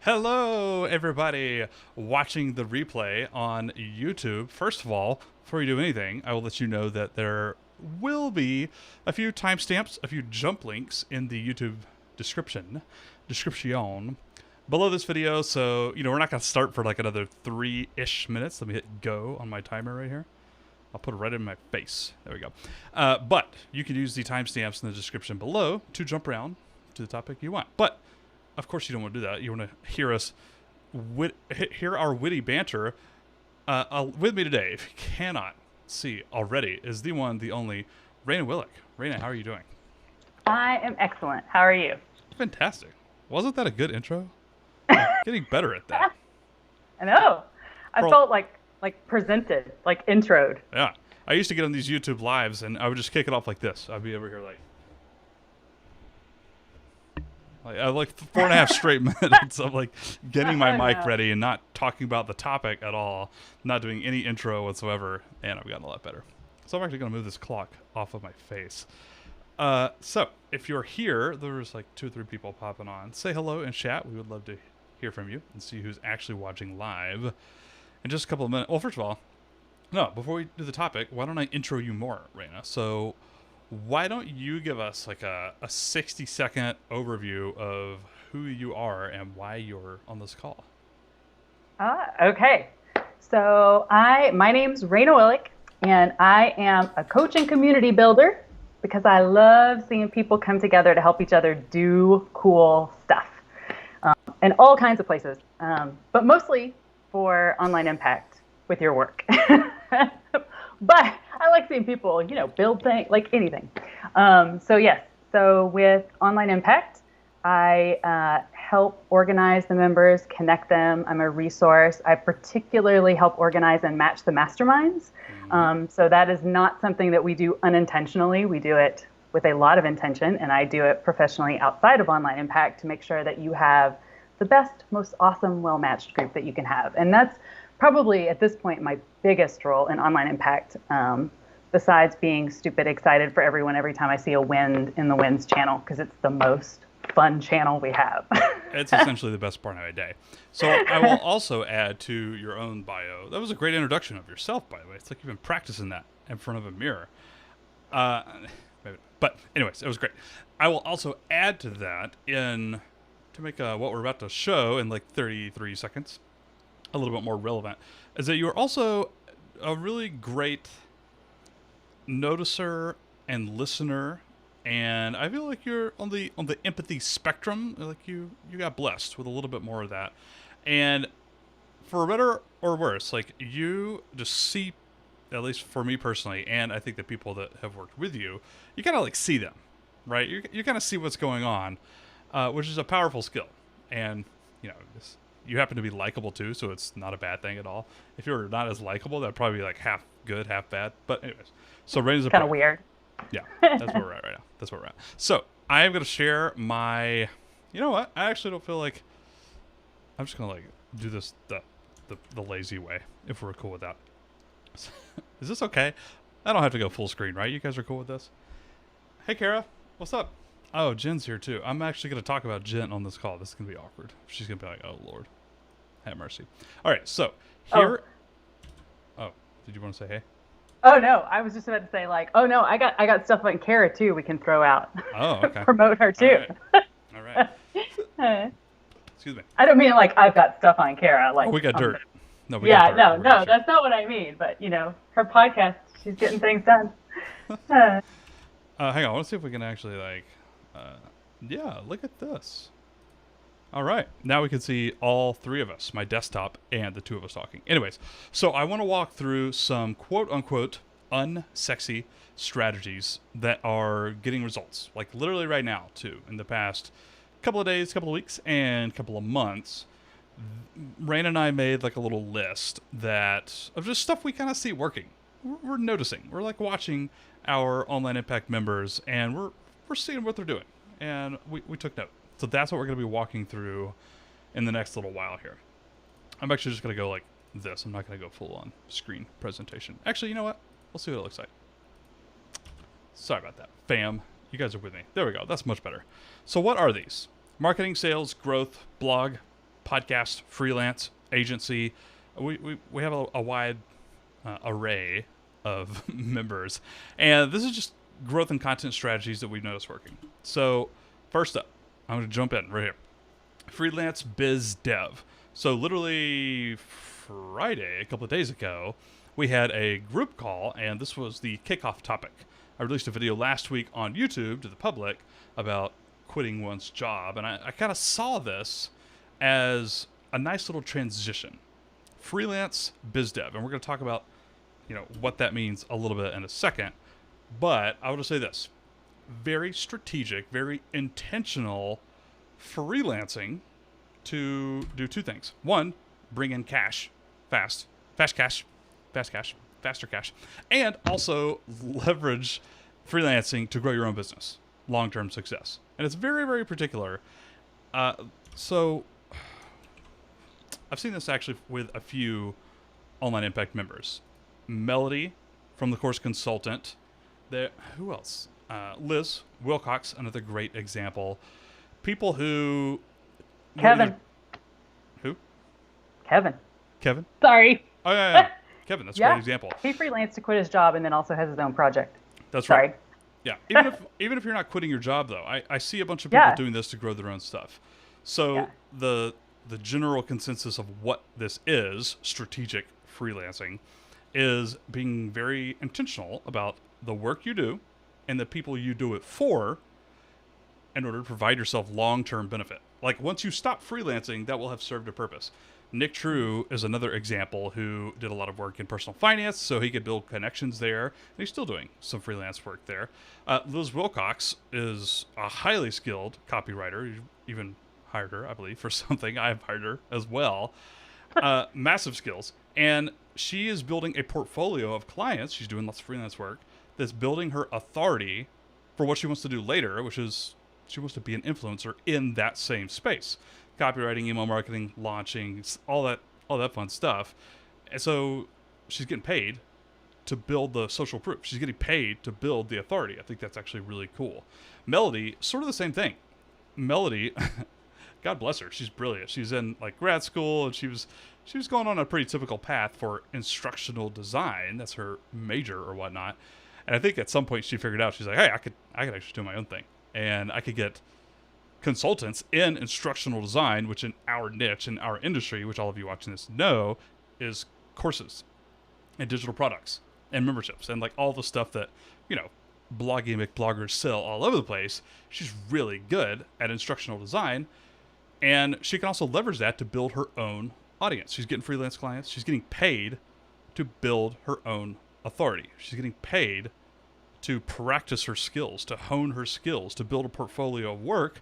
Hello, everybody watching the replay on YouTube. First of all, before you do anything, I will let you know that there will be a few timestamps, a few jump links in the YouTube description below this video. So, we're not going to start for like another 3-ish minutes. Let me hit go on my timer right here. I'll put it right in my face. There we go. But you can use the timestamps in the description below to jump around to the topic you want. But of course, you don't want to do that. You want to hear us, hear our witty banter. With me today, if you cannot see already, is the one, the only, Raina Willick. Raina, how are you doing? I am excellent. How are you? Fantastic. Wasn't that a good intro? I'm getting better at that. I know. I felt like presented, like introed. Yeah. I used to get on these YouTube lives, and I would just kick it off like this. I'd be over here like 4.5 straight minutes of like getting my mic ready and not talking about the topic at all, not doing any intro whatsoever, and I've gotten a lot better. So I'm actually going to move this clock off of my face. So if you're here, there's like 2 or 3 people popping on. Say hello and chat. We would love to hear from you and see who's actually watching live in just a couple of minutes. Well, first of all, no, before we do the topic, why don't I intro you more, Raina? So why don't you give us like a 60-second overview of who you are and why you're on this call? Okay. So my name's Raina Willick, and I am a coach and community builder because I love seeing people come together to help each other do cool stuff in all kinds of places, but mostly for online impact with your work. But I like seeing people, build things, like anything. So with Online Impact, I help organize the members, connect them. I'm a resource. I particularly help organize and match the masterminds. So that is not something that we do unintentionally. We do it with a lot of intention, and I do it professionally outside of Online Impact to make sure that you have the best, most awesome, well-matched group that you can have. And that's probably at this point my biggest role in Online Impact, besides being stupid excited for everyone every time I see a wind in the Winds channel, because it's the most fun channel we have. It's essentially the best part of my day. So I will also add to your own bio. That was a great introduction of yourself, by the way. It's like you've been practicing that in front of a mirror. But anyways, it was great. I will also add to that to make what we're about to show in like 33 seconds a little bit more relevant, is that you're also a really great noticer and listener, and I feel like you're on the empathy spectrum. Like you got blessed with a little bit more of that, and for better or worse, like you just see, at least for me personally, and I think the people that have worked with you, you kind of like see them, right? You kind of see what's going on, which is a powerful skill, and you happen to be likable too, so it's not a bad thing at all. If you're not as likable, that'd probably be like half good, half bad. But anyways, so Raina's a kind of weird. Yeah, that's where we're at right now. That's where we're at. So I am going to share my. You know what? I actually don't feel like. I'm just going to like do this the lazy way, if we're cool with that. Is this okay? I don't have to go full screen, right? You guys are cool with this? Hey, Kara, what's up? Oh, Jen's here too. I'm actually going to talk about Jen on this call. This is going to be awkward. She's going to be like, oh, Lord. Have mercy. All right, so here. Oh, did you want to say hey? Oh, no. I was just about to say, like, oh, no, I got stuff on Kara, too, we can throw out. Oh, okay. Promote her, too. All right. Excuse me. I don't mean, like, I've got stuff on Kara. Like, we got dirt. No, got dirt. No, that's not what I mean. But, her podcast, she's getting things done. Hang on. I want to see if we can actually, like, yeah, look at this. All right. Now we can see all 3 of us, my desktop and the 2 of us talking. Anyways, so I want to walk through some quote-unquote unsexy strategies that are getting results. Like literally right now, too. In the past couple of days, couple of weeks, and couple of months, Raina and I made like a little list of just stuff we kind of see working. We're noticing. We're like watching our Online Impact members, and we're seeing what they're doing. And we took note. So that's what we're going to be walking through in the next little while here. I'm actually just going to go like this. I'm not going to go full on screen presentation. Actually, you know what? We'll see what it looks like. Sorry about that. Fam, you guys are with me. There we go. That's much better. So what are these? Marketing, sales, growth, blog, podcast, freelance, agency. We have a wide array of members. And this is just growth and content strategies that we've noticed working. So first up, I'm going to jump in right here. Freelance BIZ-DEV. So literally Friday, a couple of days ago, we had a group call, and this was the kickoff topic. I released a video last week on YouTube to the public about quitting one's job, and I kind of saw this as a nice little transition. Freelance BIZ-DEV, and we're going to talk about what that means a little bit in a second. But I would just say this: very strategic, very intentional freelancing to do two things. One, bring in cash fast cash, faster cash, and also leverage freelancing to grow your own business, long-term success. And it's very, very particular. So I've seen this actually with a few Online Impact members. Melody from the course Consultant. Who else? Liz Wilcox, another great example. People who... Kevin. Who? Kevin. Oh, Sorry. yeah. Kevin, that's a great example. He freelanced to quit his job and then also has his own project. That's right. Yeah. Even if you're not quitting your job, though, I see a bunch of people doing this to grow their own stuff. So the general consensus of what this is, strategic freelancing, is being very intentional about the work you do and the people you do it for in order to provide yourself long-term benefit. Like, once you stop freelancing, that will have served a purpose. Nick True is another example who did a lot of work in personal finance, so he could build connections there, and he's still doing some freelance work there. Liz Wilcox is a highly skilled copywriter. You even hired her, I believe, for something. I've hired her as well. Massive skills. And she is building a portfolio of clients. She's doing lots of freelance work that's building her authority for what she wants to do later, which is she wants to be an influencer in that same space. Copywriting, email marketing, launching, all that fun stuff. And so she's getting paid to build the social proof. She's getting paid to build the authority. I think that's actually really cool. Melody, sort of the same thing. Melody, God bless her, she's brilliant. She's in grad school, and she was going on a pretty typical path for instructional design. That's her major or whatnot. And I think at some point she figured out, she's like, hey, I could actually do my own thing, and I could get consultants in instructional design, which in our niche, in our industry, which all of you watching this know, is courses and digital products and memberships and all the stuff that blogging bloggers sell all over the place. She's really good at instructional design, and she can also leverage that to build her own audience. She's getting freelance clients. She's getting paid to build her own authority. She's getting paid to practice her skills, to hone her skills, to build a portfolio of work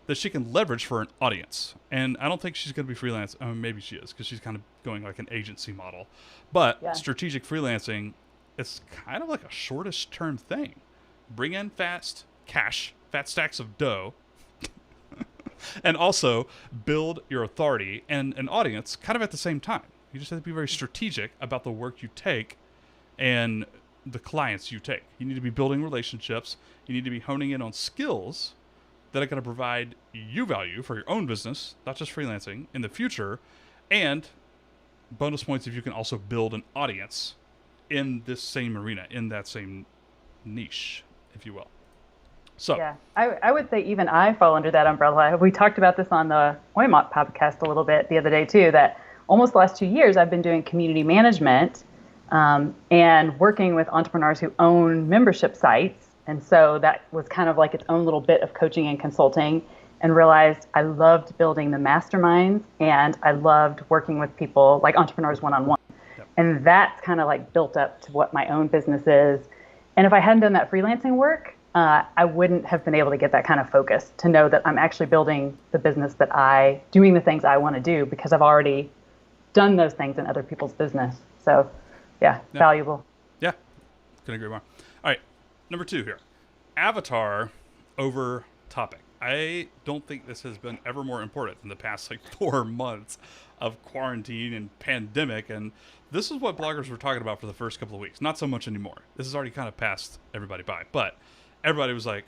that she can leverage for an audience. And I don't think she's going to be freelance. I mean, maybe she is, because she's kind of going like an agency model. But strategic freelancing, it's kind of like a shortest term thing. Bring in fast cash, fat stacks of dough, and also build your authority and an audience kind of at the same time. You just have to be very strategic about the work you take and the clients you take. You need to be building relationships. You need to be honing in on skills that are going to provide you value for your own business, not just freelancing, in the future. And bonus points if you can also build an audience in this same arena, in that same niche, if you will. So yeah, I would say even I fall under that umbrella. We talked about this on the Oymont podcast a little bit the other day too, that almost the last 2 years I've been doing community management and working with entrepreneurs who own membership sites. And so that was kind of like its own little bit of coaching and consulting, and realized I loved building the masterminds and I loved working with people like entrepreneurs one-on-one. Yep. And that's kind of built up to what my own business is. And if I hadn't done that freelancing work, I wouldn't have been able to get that kind of focus to know that I'm actually building the business doing the things I want to do, because I've already done those things in other people's business. So valuable. Yeah, couldn't agree more. All right, number 2 here. Avatar over topic. I don't think this has been ever more important than the past 4 months of quarantine and pandemic. And this is what bloggers were talking about for the first couple of weeks. Not so much anymore. This has already kind of passed everybody by. But everybody was like,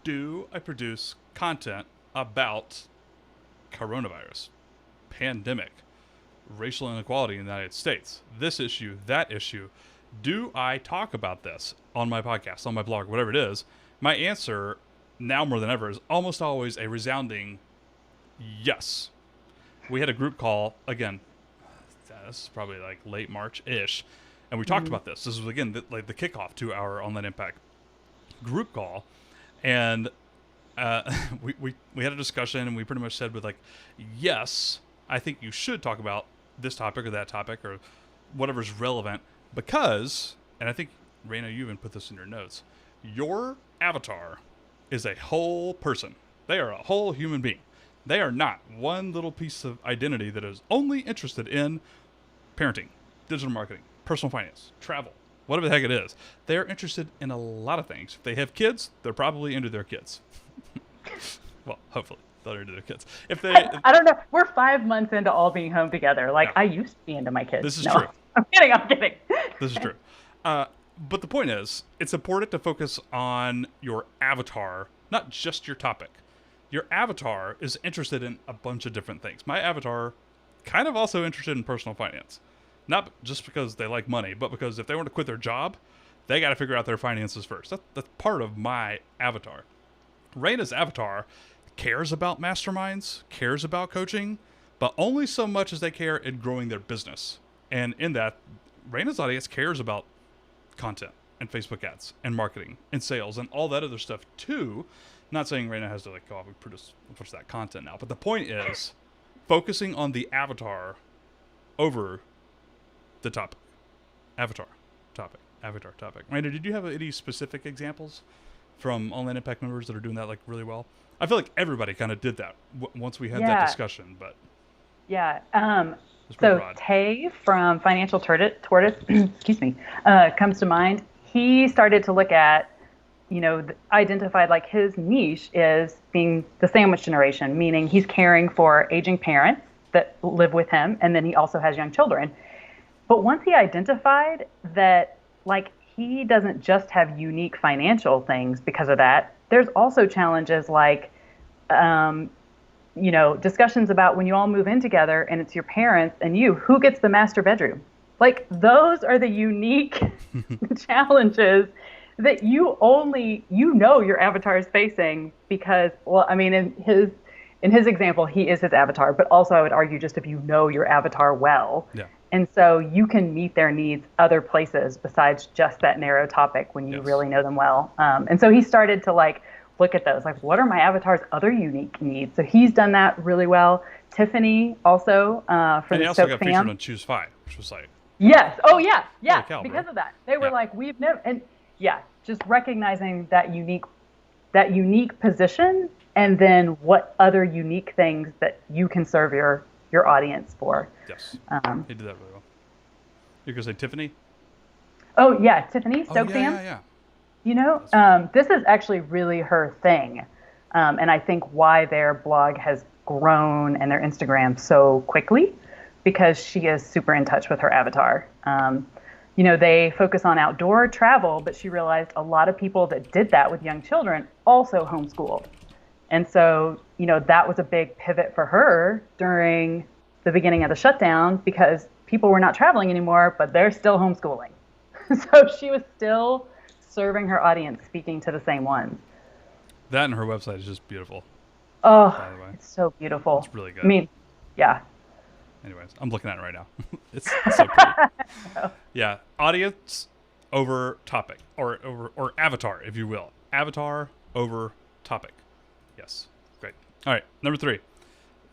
do I produce content about coronavirus? pandemic, racial inequality in the United States, this issue, that issue. Do I talk about this on my podcast, on my blog, whatever it is? My answer, now more than ever, is almost always a resounding yes. We had a group call, again, this is probably like late March-ish, and we talked about this. This was, again, like the kickoff to our Online Impact group call, and we had a discussion, and we pretty much said with like, yes, I think you should talk about this topic or that topic or whatever's relevant, because, and I think, Raina, you even put this in your notes, your avatar is a whole person. They are a whole human being. They are not one little piece of identity that is only interested in parenting, digital marketing, personal finance, travel, whatever the heck it is. They are interested in a lot of things. If they have kids, they're probably into their kids. Well, hopefully they're into their kids. If they, I don't know. We're 5 months into all being home together. Like, Yeah. I used to be into my kids. This is No, true. I'm kidding. This is true. But the point is, it's important to focus on your avatar, not just your topic. Your avatar is interested in a bunch of different things. My avatar kind of also interested in personal finance. Not just because they like money, but because if they want to quit their job, they got to figure out their finances first. That's part of my avatar. Raina's avatar cares about masterminds, cares about coaching, but only so much as they care in growing their business. And in that, Raina's audience cares about content and Facebook ads and marketing and sales and all that other stuff too. Not saying Raina has to like go off and produce a bunch of that content now, but the point is focusing on the avatar over the topic. Avatar topic. Raina, did you have any specific examples from Online Impact members that are doing that like really well? I feel like everybody kind of did that once we had that discussion, but Yeah. it's pretty So broad. Tay from Financial Tortoise, excuse me, comes to mind. He started to look at, identified like his niche is being the sandwich generation, meaning he's caring for aging parents that live with him, and then he also has young children. But once he identified that, like, he doesn't just have unique financial things because of that, there's also challenges like, discussions about when you all move in together and it's your parents and you, who gets the master bedroom? Like, those are the unique challenges that your avatar is facing because, well, I mean, in his example, he is his avatar, but also I would argue just if you know your avatar well. Yeah. And so you can meet their needs other places besides just that narrow topic when you Yes. really know them well. And so he started to look at those, like, what are my avatar's other unique needs? So he's done that really well. Tiffany also for And he the also Stoke got featured fam. on Choose 5, which was like, Yes. Oh yeah. Yeah. Holy cow, Because bro. of that, they were Yeah. like, we've never, and yeah, just recognizing that unique position, and then what other unique things that you can serve your audience for. yes, Um, he did that really well. You're going to say Tiffany? oh yeah, Tiffany Oh, Stoke yeah, fam. yeah. This is actually really her thing. And I think why their blog has grown and their Instagram so quickly, because she is super in touch with her avatar. They focus on outdoor travel, but she realized a lot of people that did that with young children also homeschooled. And so, that was a big pivot for her during the beginning of the shutdown because people were not traveling anymore, but they're still homeschooling. So she was still serving her audience, speaking to the same ones. That and her website is just beautiful. Oh, By the way. it's so beautiful. It's really good. I mean, yeah. Anyways, I'm looking at it right now. It's so pretty. Yeah, audience over topic, or avatar, if you will. Avatar over topic. Yes, great. All right, number 3,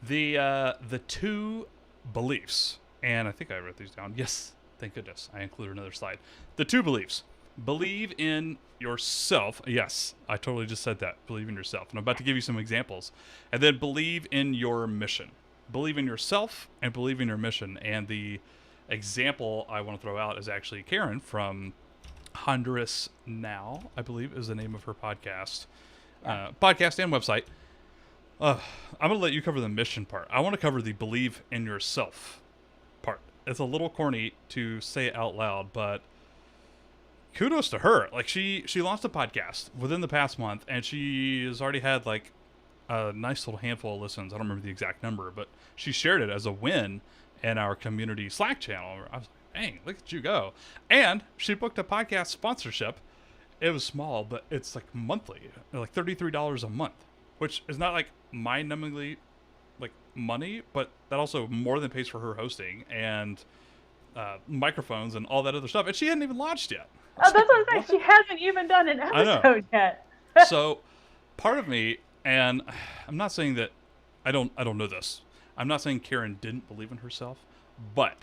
the 2 beliefs, and I think I wrote these down. Yes, thank goodness, I included another slide. The 2 beliefs: believe in yourself. Yes, I totally just said that. Believe in yourself, and I'm about to give you some examples. And then believe in your mission. Believe in yourself and believe in your mission. And the example I want to throw out is actually Karen from Honduras Now, I believe is the name of her podcast. Podcast and website. I'm going to let you cover the mission part. I want to cover the believe in yourself part. It's a little corny to say it out loud, but kudos to her. Like, she launched a podcast within the past month, and she has already had like a nice little handful of listens. I don't remember the exact number, but she shared it as a win in our community Slack channel. I was like, dang, look at you go. And she booked a podcast sponsorship. It was small, but it's like monthly, like $33 a month, which is not like mind-numbingly like money, but that also more than pays for her hosting and microphones and all that other stuff. And she hadn't even launched yet. Oh, that's what I'm saying. She hasn't even done an episode yet. So part of me, and I'm not saying that I don't know this. I'm not saying Karen didn't believe in herself, but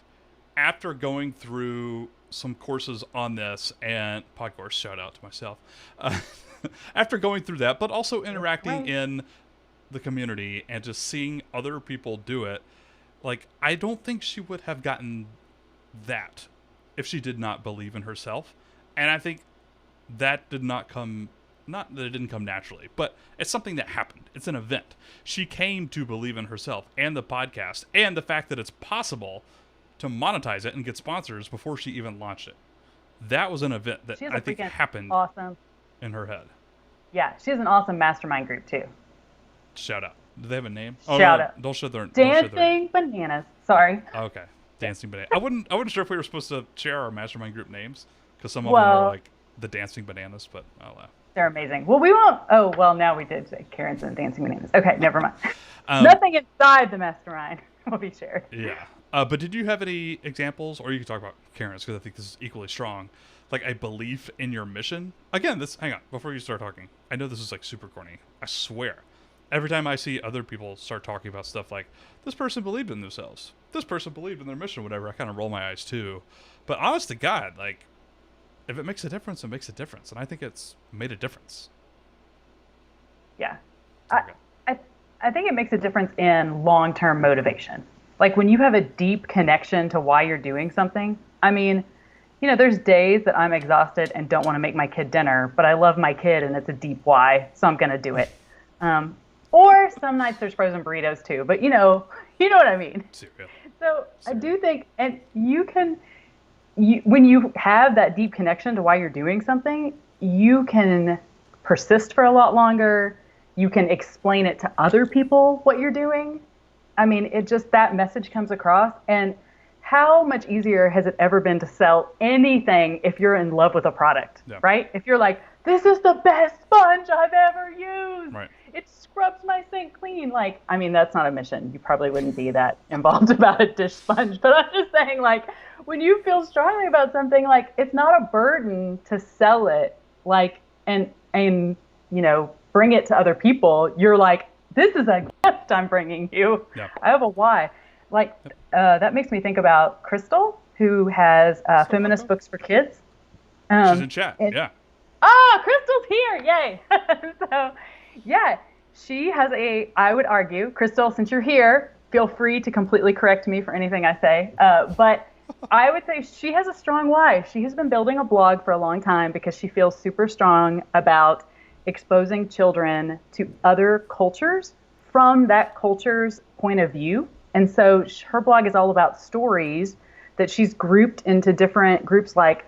after going through some courses on this and podcast, shout out to myself, after going through that, but also interacting in the community and just seeing other people do it, like, I don't think she would have gotten that if she did not believe in herself. And I think that did not come, not that it didn't come naturally, but it's something that happened. It's an event. She came to believe in herself and the podcast and the fact that it's possible to monetize it and get sponsors before she even launched it. That was an event that I think happened in her head. Yeah, she has an awesome mastermind group too. Shout out. Do they have a name? Shout out. Don't show their Dancing Bananas. Sorry. Okay. Dancing Bananas. I wasn't sure if we were supposed to share our mastermind group names because some of them are like the Dancing Bananas, but I'll laugh. They're amazing. Well, we won't. Oh, well, now we did say Karen's and Dancing Bananas. Okay, never mind. Nothing inside the mastermind will be shared. Yeah. But did you have any examples, or you could talk about Karen's because I think this is equally strong, like a belief in your mission? Again, hang on, before you start talking. I know this is like super corny. I swear. Every time I see other people start talking about stuff like, this person believed in themselves, this person believed in their mission, whatever, I kind of roll my eyes too. But honest to God, like, if it makes a difference, it makes a difference. And I think it's made a difference. Yeah. I think it makes a difference in long-term motivation. Like when you have a deep connection to why you're doing something. I mean, you know, there's days that I'm exhausted and don't want to make my kid dinner, but I love my kid and it's a deep why, so I'm going to do it. Or some nights there's frozen burritos too, but you know what I mean. Cereal. So I do think, and when you have that deep connection to why you're doing something, you can persist for a lot longer. You can explain it to other people what you're doing. I mean, that message comes across. And how much easier has it ever been to sell anything if you're in love with a product, right? If you're like, this is the best sponge I've ever used. Right. It scrubs my sink clean. Like, I mean, that's not a mission. You probably wouldn't be that involved about a dish sponge. But I'm just saying, like, when you feel strongly about something, like, it's not a burden to sell it, like, and bring it to other people. You're like, this is a gift I'm bringing you. Yeah. I have a why. Like, that makes me think about Crystal, who has feminist books for kids. She's in chat, yeah. Oh, Crystal's here, yay. So, yeah, she has I would argue, Crystal, since you're here, feel free to completely correct me for anything I say, but I would say she has a strong why. She has been building a blog for a long time because she feels super strong about exposing children to other cultures from that culture's point of view. And so her blog is all about stories that she's grouped into different groups, like,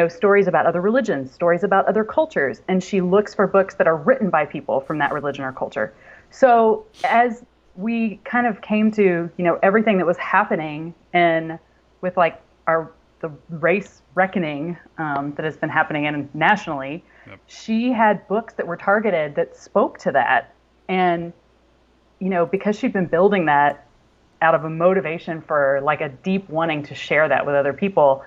stories about other religions, stories about other cultures. And she looks for books that are written by people from that religion or culture. So as we kind of came to, everything that was happening with like the race reckoning that has been happening nationally, she had books that were targeted that spoke to that. And, because she'd been building that out of a motivation for like a deep wanting to share that with other people,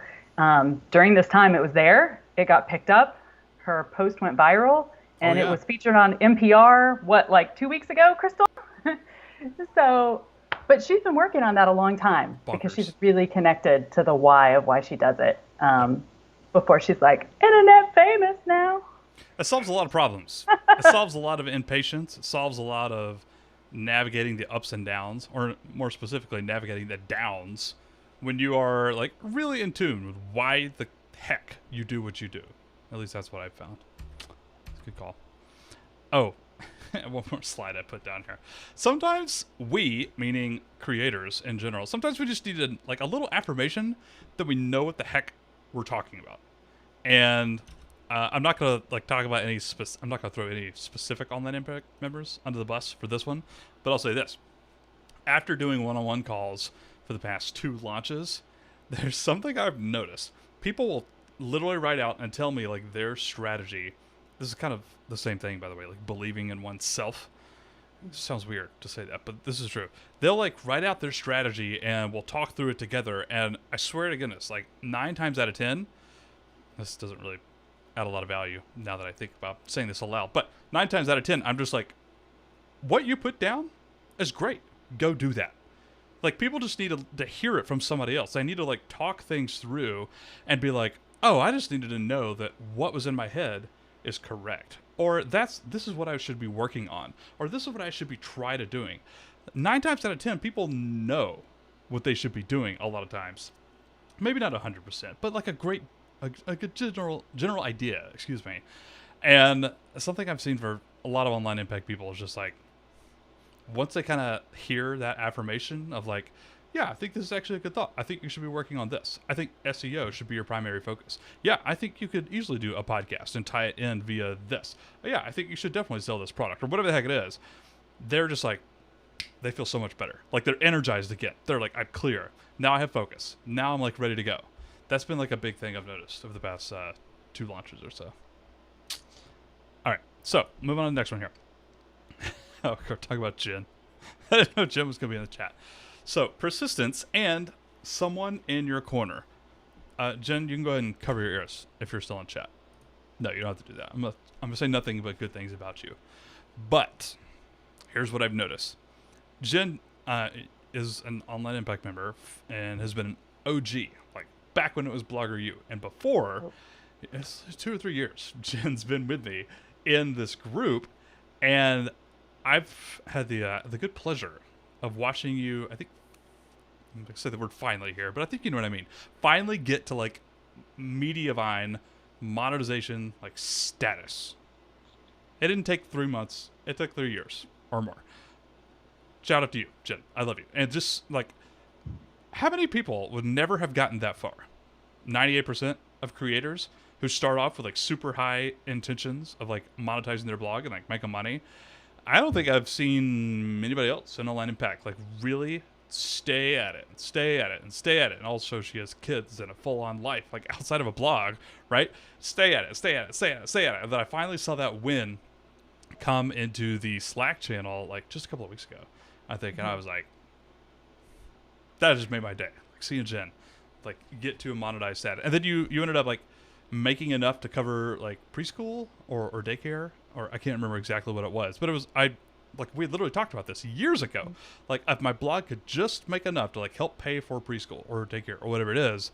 during this time it was there, it got picked up, her post went viral, and it was featured on NPR, like 2 weeks ago, Crystal? So, but she's been working on that a long time because she's really connected to the why of why she does it. Before she's like, internet famous now. It solves a lot of problems. It solves a lot of impatience. It solves a lot of navigating the ups and downs, or more specifically, navigating the downs when you are like really in tune with why the heck you do what you do. At least that's what I've found. It's a good call. Oh, one more slide I put down here. Sometimes we, meaning creators in general, sometimes we just need a little affirmation that we know what the heck we're talking about. And I'm not gonna like talk about any. I'm not gonna throw any specific online impact members under the bus for this one, but I'll say this: after doing one-on-one calls for the past 2 launches, there's something I've noticed. People will literally write out and tell me like their strategy. This is kind of the same thing, by the way, like believing in oneself. It sounds weird to say that, but this is true. They'll like write out their strategy and we'll talk through it together. And I swear to goodness, like 9 times out of 10, this doesn't really add a lot of value now that I think about saying this aloud, but 9 times out of 10, I'm just like, what you put down is great. Go do that. Like, people just need to hear it from somebody else. They need to like talk things through and be like, oh, I just needed to know that what was in my head is correct, or this is what I should be working on, or this is what I should be try to doing. 9 times out of 10, people know what they should be doing a lot of times. Maybe not 100%, but like a good general idea, excuse me. And something I've seen for a lot of online impact people is just like, once they kind of hear that affirmation of like, yeah, I think this is actually a good thought. I think you should be working on this. I think SEO should be your primary focus. Yeah, I think you could easily do a podcast and tie it in via this. But yeah, I think you should definitely sell this product or whatever the heck it is. They're just like, they feel so much better. Like they're energized again. They're like, I'm clear. Now I have focus. Now I'm like ready to go. That's been like a big thing I've noticed over the past 2 launches or so. All right, so move on to the next one here. Oh, we're talking about Jen. I didn't know Jen was going to be in the chat. So, persistence and someone in your corner. Jen, you can go ahead and cover your ears if you're still in chat. No, you don't have to do that. I'm gonna say nothing but good things about you. But here's what I've noticed. Jen is an online impact member and has been an OG, like back when it was Blogger U. And before, it's 2 or 3 years, Jen's been with me in this group. And I've had the good pleasure of watching you, I think, I'm going to say the word finally here, but I think you know what I mean. Finally get to like Mediavine monetization, like status. It didn't take 3 months. It took 3 years or more. Shout out to you, Jen. I love you. And just like, how many people would never have gotten that far? 98% of creators who start off with like super high intentions of like monetizing their blog and like making money. I don't think I've seen anybody else in online impact like really stay at it, and stay at it, and stay at it. And also she has kids and a full-on life, like outside of a blog, right? Stay at it, stay at it, stay at it, stay at it. And then I finally saw that win come into the Slack channel like just a couple of weeks ago, I think. And I was like, that just made my day. Like seeing Jen like get to a monetized status. And then you ended up like making enough to cover like preschool or daycare, or I can't remember exactly what it was, but it was, we literally talked about this years ago. Like if my blog could just make enough to like help pay for preschool or daycare or whatever it is,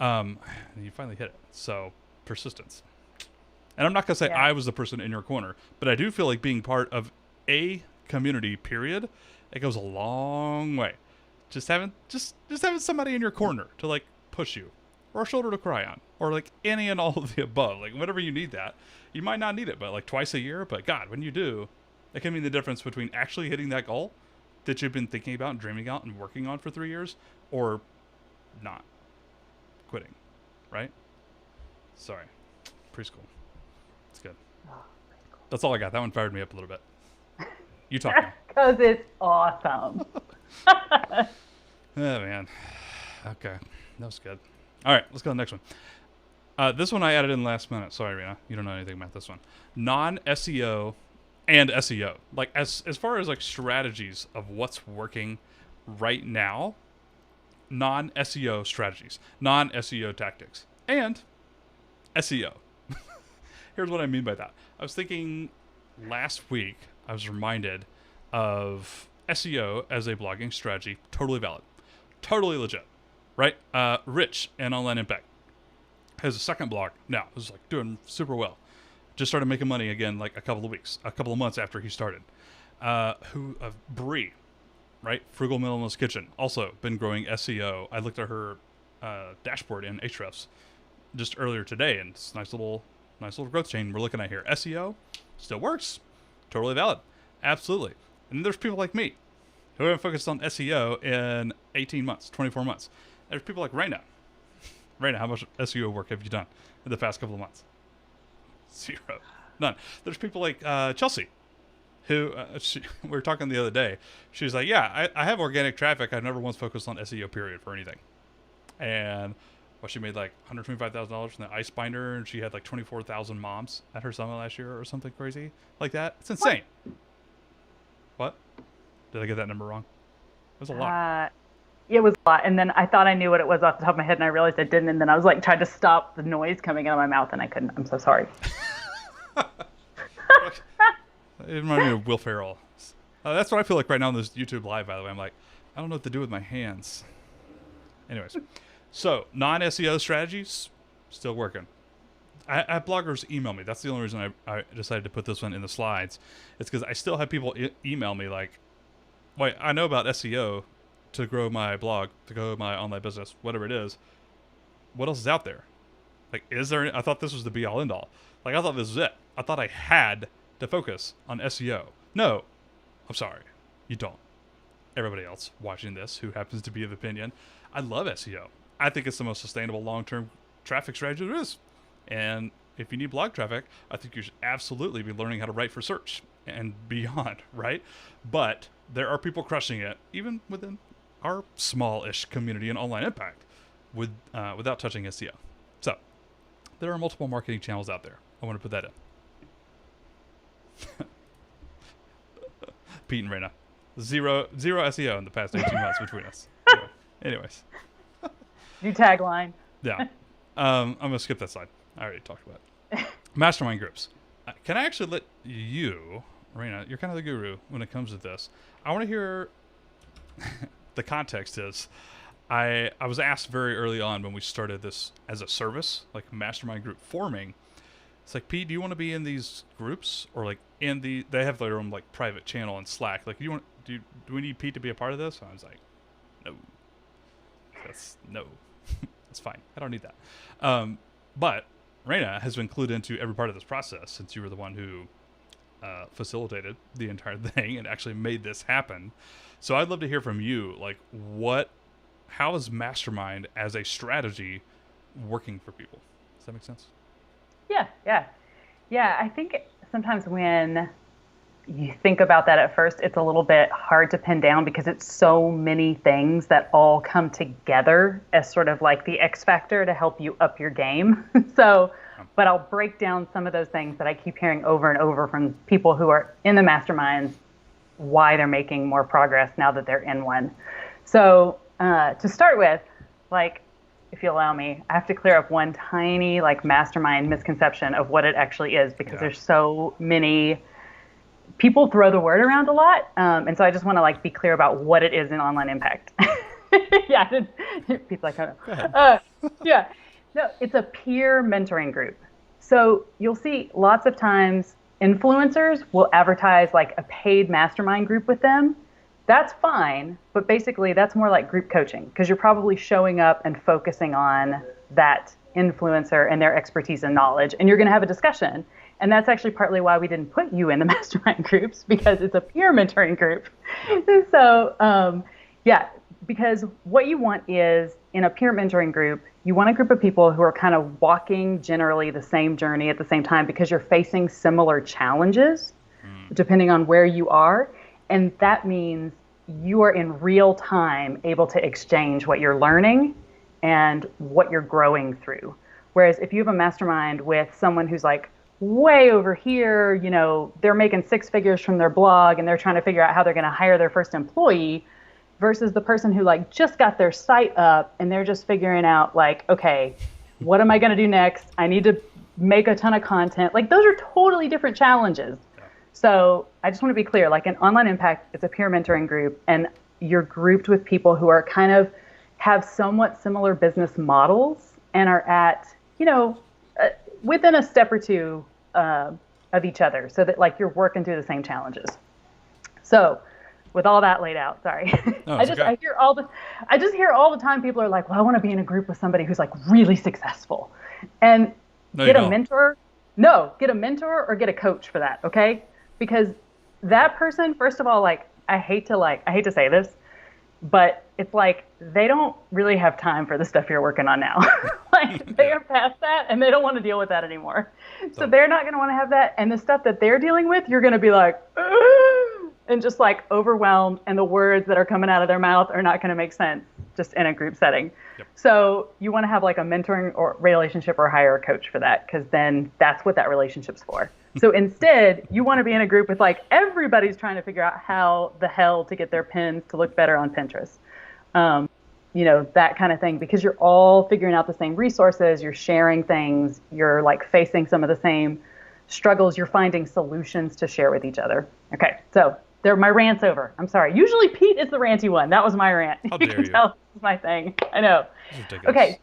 and you finally hit it. So persistence. And I'm not going to say I was the person in your corner, but I do feel like being part of a community, period, it goes a long way. Just having somebody in your corner to like push you, or a shoulder to cry on, or like any and all of the above. Like whenever you need that, you might not need it, but like twice a year. But God, when you do, it can mean the difference between actually hitting that goal that you've been thinking about and dreaming out and working on for 3 years, or not quitting, right? Sorry, preschool. It's good. Oh, that's all I got. That one fired me up a little bit. You talk now. Because it's awesome. Oh, man. Okay. That was good. All right, let's go to the next one. This one I added in last minute. Sorry, Rena. You don't know anything about this one. Non-SEO and SEO. Like, as far as, like, strategies of what's working right now, non-SEO strategies, non-SEO tactics, and SEO. Here's what I mean by that. I was thinking last week, I was reminded of SEO as a blogging strategy. Totally valid. Totally legit. Right? Rich and Online Impact has a second blog now. It was like doing super well. Just started making money again like a couple of months after he started. Bree, right? Frugal Minimalist Kitchen, also been growing SEO. I looked at her dashboard in Ahrefs just earlier today, and it's a nice little growth chain we're looking at here. SEO still works. Totally valid. Absolutely. And then there's people like me who haven't focused on SEO in 18 months, 24 months. There's people like Raina. Raina, how much SEO work have you done in the past couple of months? Zero. None. There's people like Chelsea, who we were talking the other day. She was like, yeah, I have organic traffic. I've never once focused on SEO period for anything. And she made like $125,000 from the ice binder, and she had like 24,000 moms at her summit last year or something crazy like that. It's insane. What? Did I get that number wrong? It was a lot. It was a lot. And then I thought I knew what it was off the top of my head, and I realized I didn't. And then I was like trying to stop the noise coming out of my mouth, and I couldn't. I'm so sorry. It reminded me of Will Ferrell. That's what I feel like right now on this YouTube live, by the way. I'm like, I don't know what to do with my hands. Anyways, so non-SEO strategies, still working. I have bloggers email me. That's the only reason I decided to put this one in the slides. It's because I still have people email me like, wait, I know about SEO to grow my blog, to grow my online business, whatever it is. What else is out there? Like, is there I thought this was the be-all, end-all. Like, I thought this was it. I thought I had to focus on SEO. No, I'm sorry. You don't. Everybody else watching this who happens to be of opinion, I love SEO. I think it's the most sustainable long-term traffic strategy there is. And if you need blog traffic, I think you should absolutely be learning how to write for search and beyond, right? But there are people crushing it, even within our small-ish community and online impact, without touching SEO. So there are multiple marketing channels out there. I want to put that in. Pete and Raina. Zero SEO in the past 18 months between us. Anyways. New tagline. Yeah. I'm going to skip that slide. I already talked about it. Mastermind groups. Can I actually let you, Raina, you're kind of the guru when it comes to this. I want to hear the context is I was asked very early on when we started this as a service, like mastermind group forming. It's like, Pete, do you want to be in these groups, or like they have their own like private channel in Slack? Like, do we need Pete to be a part of this? And I was like, no. No. That's fine. I don't need that. But Raina has been clued into every part of this process since you were the one who facilitated the entire thing and actually made this happen. So I'd love to hear from you, like, how is Mastermind as a strategy working for people? Does that make sense? Yeah. I think sometimes when you think about that at first, it's a little bit hard to pin down because it's so many things that all come together as sort of like the X factor to help you up your game. But I'll break down some of those things that I keep hearing over and over from people who are in the masterminds, why they're making more progress now that they're in one. So to start with, like, if you allow me, I have to clear up one tiny like mastermind misconception of what it actually is, because there's so many people throw the word around a lot. And so I just want to like be clear about what it is in online impact. People like, no, it's a peer mentoring group. So you'll see lots of times influencers will advertise like a paid mastermind group with them. That's fine, but basically that's more like group coaching, because you're probably showing up and focusing on that influencer and their expertise and knowledge, and you're going to have a discussion. And that's actually partly why we didn't put you in the mastermind groups, because it's a peer mentoring group. So because what you want is, in a peer mentoring group, you want a group of people who are kind of walking generally the same journey at the same time, because you're facing similar challenges depending on where you are. And that means you are in real time able to exchange what you're learning and what you're growing through. Whereas if you have a mastermind with someone who's like way over here, you know, they're making 6 figures from their blog and they're trying to figure out how they're going to hire their first employee, versus the person who like just got their site up and they're just figuring out like, okay, what am I going to do next? I need to make a ton of content. Like, those are totally different challenges. So I just want to be clear, like, in Online Impact, it's a peer mentoring group, and you're grouped with people who are kind of have somewhat similar business models and are at, you know, within a step or two of each other, so that like you're working through the same challenges. So with all that laid out, sorry. No, I just hear all the time people are like, well, I want to be in a group with somebody who's like really successsuccessful. And get a mentor. No, get a mentor or get a coach for that, okay? Because that person, first of all, like I hate to say this, but it's like they don't really have time for the stuff you're working on now. Like they Yeah. are past that and they don't want to deal with that anymore. So So, they're not going to want to have that. And the stuff that they're dealing with, you're going to be like, "Ugh," and just like overwhelmed. And the words that are coming out of their mouth are not going to make sense just in a group setting. yep. So you want to have like a mentoring or relationship or hire a coach for that, because then that's what that relationship's for. So instead, you want to be in a group with like everybody's trying to figure out how the hell to get their pins to look better on Pinterest. That kind of thing, because you're all figuring out the same resources, you're sharing things, you're like facing some of the same struggles, you're finding solutions to share with each other. Okay, so there, my rant's over. I'm sorry. Usually Pete is the ranty one. That was my rant. How You dare can you? tell this is my thing. I know. This is ridiculous. Okay,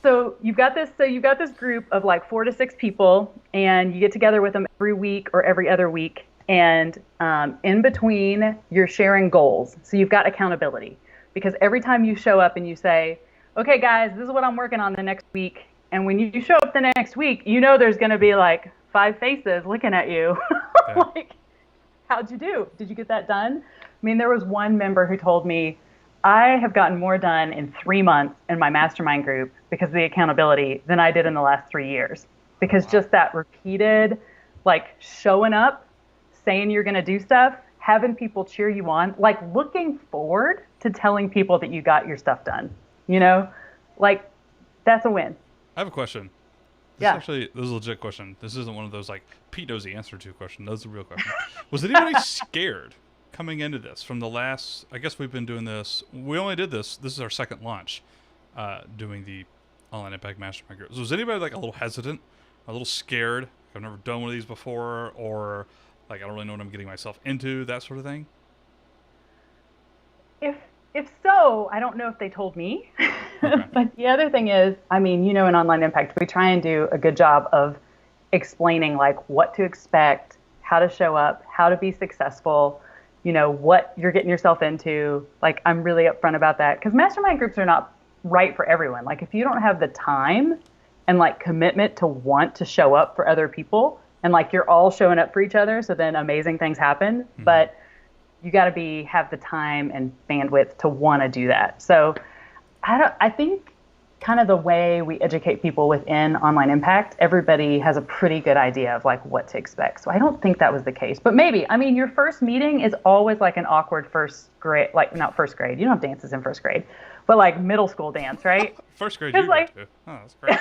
so you've got this. So you've got this group of like 4 to 6 people, and you get together with them every week or every other week. And in between, you're sharing goals. So you've got accountability, because every time you show up and you say, "Okay, guys, this is what I'm working on the next week," and when you show up the next week, there's going to be like 5 faces looking at you, Yeah. like, "How'd you do? Did you get that done?" I mean, there was one member who told me, "I have gotten more done in 3 months in my mastermind group because of the accountability than I did in the last 3 years." Because just that repeated, like showing up, saying you're going to do stuff, having people cheer you on, like looking forward to telling people that you got your stuff done, like that's a win. I have a question. Yeah. This is a legit question. This isn't one of those like Pete knows the answer to question. That's a real question. Was anybody scared coming into this from the last? I guess we've been doing this. We only did this. This is our second launch, doing the Online Impact Mastermind group. So was anybody like a little hesitant, a little scared? I've never done one of these before, or like I don't really know what I'm getting myself into, that sort of thing. If so, I don't know if they told me. Okay. But the other thing is, I mean, in Online Impact, we try and do a good job of explaining like what to expect, how to show up, how to be successful, what you're getting yourself into. Like, I'm really upfront about that, because mastermind groups are not right for everyone. Like, if you don't have the time and like commitment to want to show up for other people, and like you're all showing up for each other, so then amazing things happen. Mm-hmm. But you got to have the time and bandwidth to want to do that. So I think kind of the way we educate people within Online Impact, everybody has a pretty good idea of like what to expect. So I don't think that was the case, but maybe. I mean, your first meeting is always like an awkward first grade, like not first grade. You don't have dances in first grade, but like middle school dance, right? First grade, you like, to. Oh, that's great.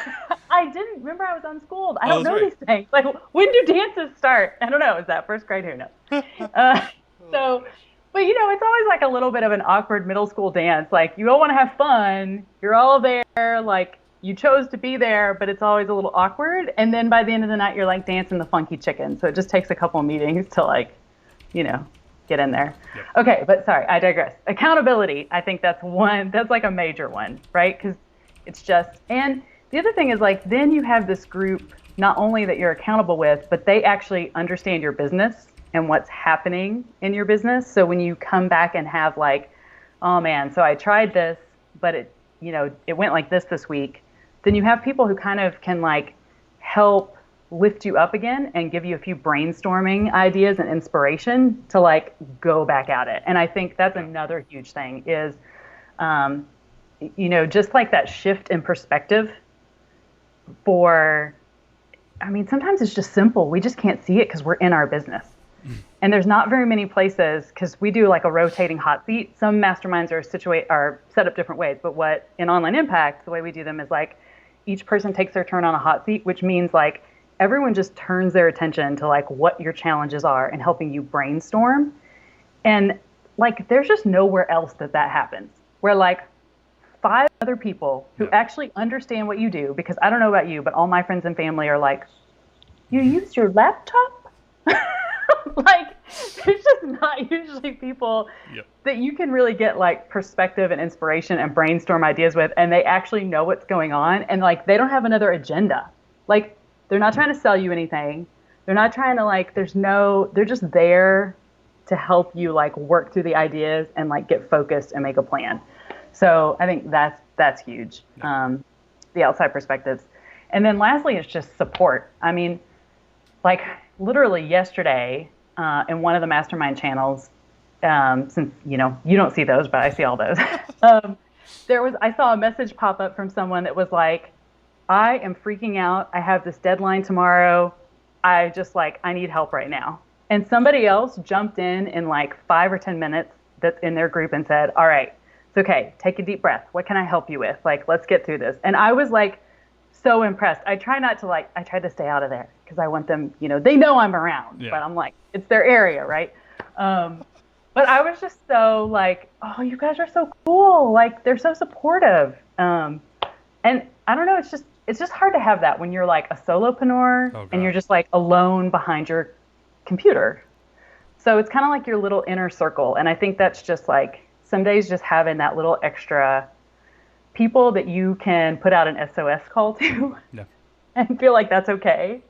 I didn't remember. I was unschooled. I don't know these things. Like, when do dances start? I don't know. Is that first grade? Who knows? But it's always like a little bit of an awkward middle school dance. Like, you all want to have fun. You're all there. Like, you chose to be there, but it's always a little awkward. And then by the end of the night, you're like dancing the funky chicken. So it just takes a couple of meetings to like, get in there. Yep. Okay. But sorry, I digress. Accountability. I think that's like a major one, right? Because it's just, and the other thing is like, then you have this group, not only that you're accountable with, but they actually understand your business and what's happening in your business. So when you come back and have like, "Oh man, so I tried this, but it went like this week," then you have people who kind of can like help lift you up again and give you a few brainstorming ideas and inspiration to like go back at it. And I think that's another huge thing is, just like that shift in perspective sometimes it's just simple. We just can't see it because we're in our business. And there's not very many places, because we do like a rotating hot seat. Some masterminds are set up different ways, but in Online Impact, the way we do them is like each person takes their turn on a hot seat, which means like everyone just turns their attention to like what your challenges are and helping you brainstorm. And like there's just nowhere else that happens, where like 5 other people who actually understand what you do, because I don't know about you, but all my friends and family are like, "You use your laptop?" Like, there's just not usually people that you can really get like perspective and inspiration and brainstorm ideas with, and they actually know what's going on, and like they don't have another agenda. Like, they're not trying to sell you anything. They're not trying to like, they're just there to help you like work through the ideas and like get focused and make a plan. So I think that's huge. The outside perspectives. And then lastly, it's just support. I mean, like literally yesterday, in one of the mastermind channels, since you don't see those, but I see all those. I saw a message pop up from someone that was like, I am freaking out. I have this deadline tomorrow. I need help right now. And somebody else jumped in like 5 or 10 minutes that's in their group and said, all right, it's okay. Take a deep breath. What can I help you with? Like, let's get through this. And I was like, so impressed. I try to stay out of there because I want them, they know I'm around, but I'm like, it's their area, right? But I was just so like, oh, you guys are so cool. Like, they're so supportive. And I don't know, it's just hard to have that when you're like a solopreneur and you're just like alone behind your computer. So it's kind of like your little inner circle. And I think that's just like some days just having that little extra people that you can put out an SOS call to and feel like that's okay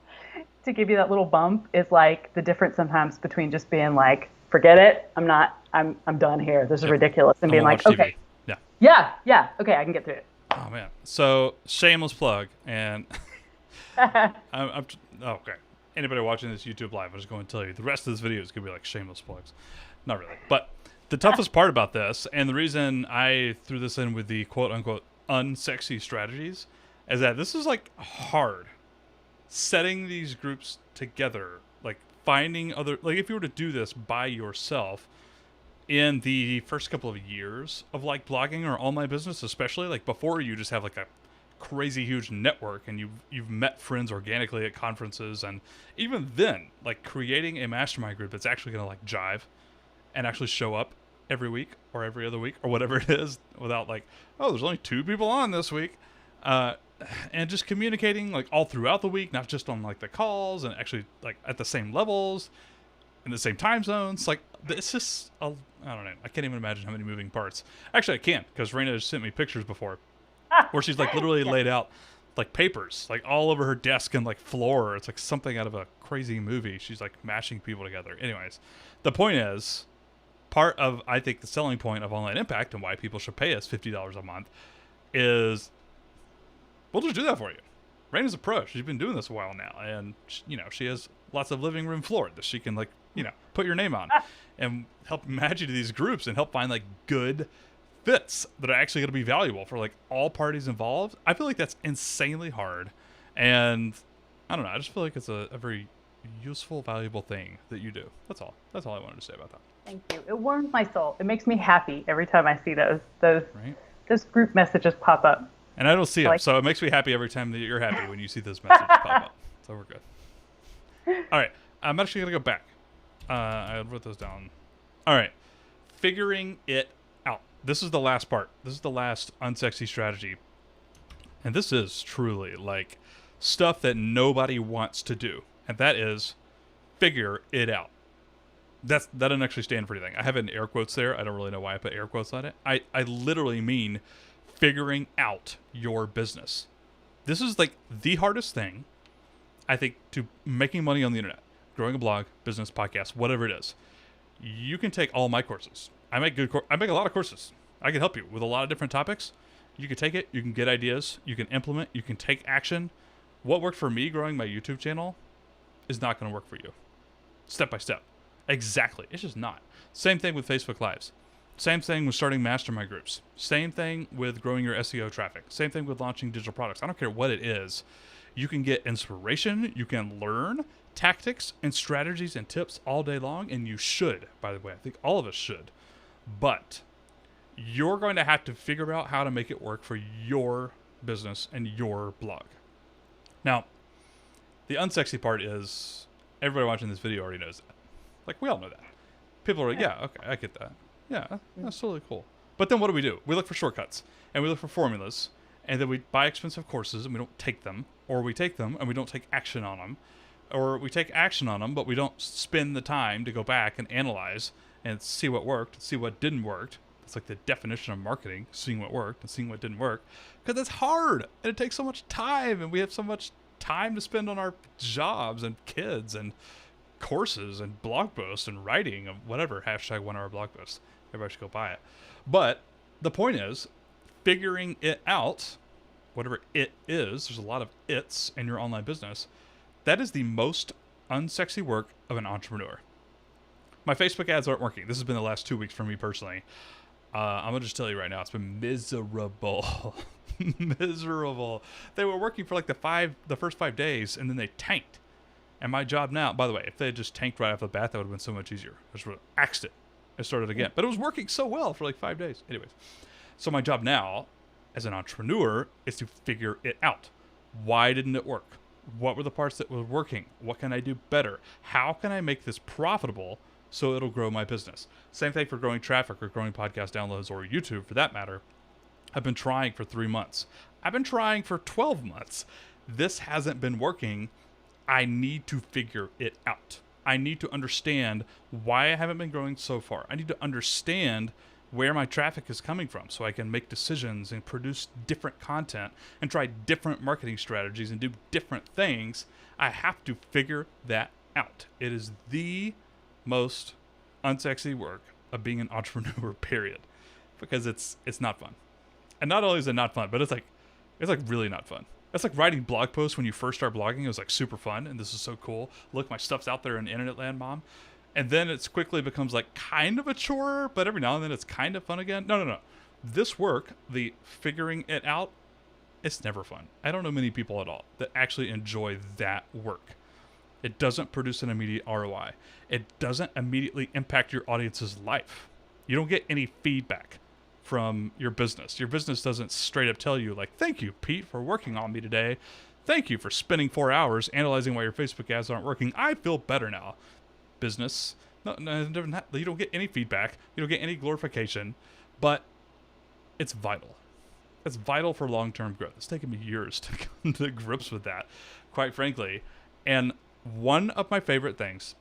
to give you that little bump is like the difference sometimes between just being like, forget it. I'm done here. This is ridiculous. And being like, okay. Yeah. Okay. I can get through it. Oh man. So shameless plug and okay. Anybody watching this YouTube live, I'm just going to tell you the rest of this video is going to be like shameless plugs. Not really, but the toughest part about this, and the reason I threw this in with the quote-unquote unsexy strategies, is that this is, like, hard. Setting these groups together, like, finding other... Like, if you were to do this by yourself in the first couple of years of, like, blogging or online business, especially, like, before you just have, like, a crazy huge network and you've met friends organically at conferences, and even then, like, creating a mastermind group that's actually going to, like, jive and actually show up every week or every other week or whatever it is without like, oh, there's only 2 people on this week. And just communicating like all throughout the week, not just on like the calls and actually like at the same levels in the same time zones. Like it's just, I don't know. I can't even imagine how many moving parts. Actually, I can't because Raina has sent me pictures before where she's like literally laid out like papers like all over her desk and like floor. It's like something out of a crazy movie. She's like mashing people together. Anyways, the point is, part of, I think, the selling point of Online Impact and why people should pay us $50 a month is we'll just do that for you. Raina's a pro. She's been doing this a while now. And, she has lots of living room floor that she can, like, put your name on and help match you to these groups and help find, like, good fits that are actually going to be valuable for, like, all parties involved. I feel like that's insanely hard. And, I don't know. I just feel like it's a very useful, valuable thing that you do. That's all. That's all I wanted to say about that. Thank you. It warms my soul. It makes me happy every time I see those group messages pop up. And I don't see them, so it makes me happy every time that you're happy when you see those messages pop up. So we're good. All right. I'm actually going to go back. I wrote those down. All right. Figuring it out. This is the last part. This is the last unsexy strategy. And this is truly like stuff that nobody wants to do. And that is figure it out. That doesn't actually stand for anything. I have an air quotes there. I don't really know why I put air quotes on it. I literally mean figuring out your business. This is like the hardest thing, I think, to making money on the internet. Growing a blog, business, podcast, whatever it is. You can take all my courses. I make a lot of courses. I can help you with a lot of different topics. You can take it. You can get ideas. You can implement. You can take action. What worked for me growing my YouTube channel is not going to work for you. Step by step. Exactly. It's just not. Same thing with Facebook Lives. Same thing with starting mastermind groups. Same thing with growing your SEO traffic. Same thing with launching digital products. I don't care what it is. You can get inspiration. You can learn tactics and strategies and tips all day long. And you should, by the way. I think all of us should. But you're going to have to figure out how to make it work for your business and your blog. Now, the unsexy part is everybody watching this video already knows that. Like, we all know that. People are like, yeah, okay, I get that. Yeah, that's totally cool. But then what do? We look for shortcuts, and we look for formulas, and then we buy expensive courses, and we don't take them, or we take them, and we don't take action on them, or we take action on them, but we don't spend the time to go back and analyze and see what worked, see what didn't work. It's like the definition of marketing, seeing what worked and seeing what didn't work, because it's hard, and it takes so much time, and we have so much time to spend on our jobs and kids and courses and blog posts and writing of whatever, hashtag 1 hour blog posts. Everybody should go buy it. But the point is figuring it out, whatever it is. There's a lot of it's in your online business. That is the most unsexy work of an entrepreneur. My Facebook ads aren't working. This has been the last 2 weeks for me personally. I'm going to just tell you right now, it's been miserable. Miserable. They were working for like the first 5 days, and then they tanked. And my job now, by the way, if they had just tanked right off the bat, that would have been so much easier. I just would have axed it and started again. But it was working so well for like 5 days. Anyways, so my job now as an entrepreneur is to figure it out. Why didn't it work? What were the parts that were working? What can I do better? How can I make this profitable so it'll grow my business? Same thing for growing traffic or growing podcast downloads or YouTube for that matter. I've been trying for 3 months. I've been trying for 12 months. This hasn't been working. I need to figure it out. I need to understand why I haven't been growing so far. I need to understand where my traffic is coming from so I can make decisions and produce different content and try different marketing strategies and do different things. I have to figure that out. It is the most unsexy work of being an entrepreneur, period. Because it's not fun. And not only is it not fun, but it's like really not fun. It's like writing blog posts when you first start blogging. It was like super fun, and this is so cool. Look, my stuff's out there in internet land, mom. And then it quickly becomes like kind of a chore, but every now and then it's kind of fun again. No. This work, the figuring it out, it's never fun. I don't know many people at all that actually enjoy that work. It doesn't produce an immediate ROI. It doesn't immediately impact your audience's life. You don't get any feedback from your business. Your business doesn't straight up tell you like, thank you, Pete, for working on me today. Thank you for spending 4 hours analyzing why your Facebook ads aren't working. I feel better now. Business. No, you don't get any feedback. You don't get any glorification, but it's vital. It's vital for long-term growth. It's taken me years to come to grips with that, quite frankly. And one of my favorite things,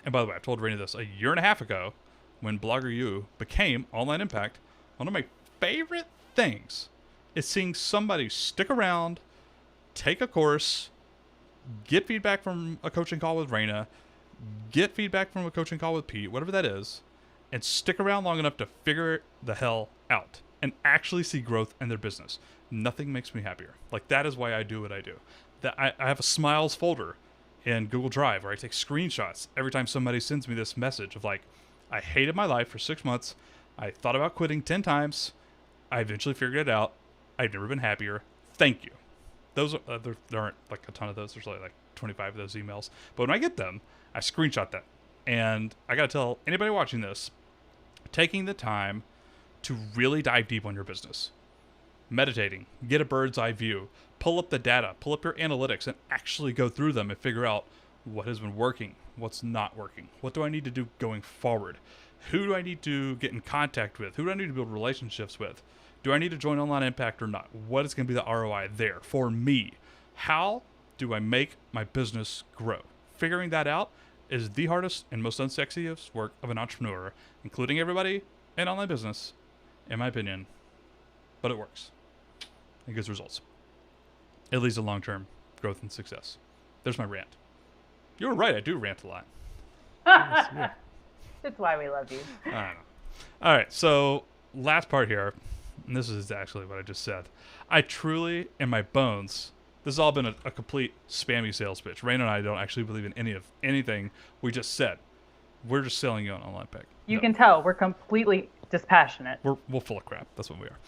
and by the way, I told Raina this a year and a half ago when Blogger U became Online Impact. One of my favorite things is seeing somebody stick around, take a course, get feedback from a coaching call with Raina, get feedback from a coaching call with Pete, whatever that is, and stick around long enough to figure the hell out and actually see growth in their business. Nothing makes me happier. Like, that is why I do what I do. That I have a smiles folder in Google Drive where I take screenshots every time somebody sends me this message of like, I hated my life for 6 months. I thought about quitting 10 times. I eventually figured it out. I've never been happier. Thank you. Those are, there aren't like a ton of those. There's only like 25 of those emails. But when I get them, I screenshot them. And I got to tell anybody watching this, taking the time to really dive deep on your business, meditating, get a bird's eye view, pull up the data, pull up your analytics, and actually go through them and figure out what has been working, what's not working, what do I need to do going forward, who do I need to get in contact with, who do I need to build relationships with, do I need to join Online Impact or not, what is going to be the ROI there for me, how do I make my business grow. Figuring that out is the hardest and most unsexiest work of an entrepreneur, including everybody in online business, in my opinion, but it works. It gives results. It leads to long-term growth and success. There's my rant. You were right, I do rant a lot. Yeah. That's why we love you. I don't know. All right, so last part here, and this is actually what I just said. I truly, in my bones, this has all been a complete spammy sales pitch. Raina and I don't actually believe in anything we just said. We're just selling you on Online Impact. You can tell we're completely dispassionate. We're full of crap. That's what we are.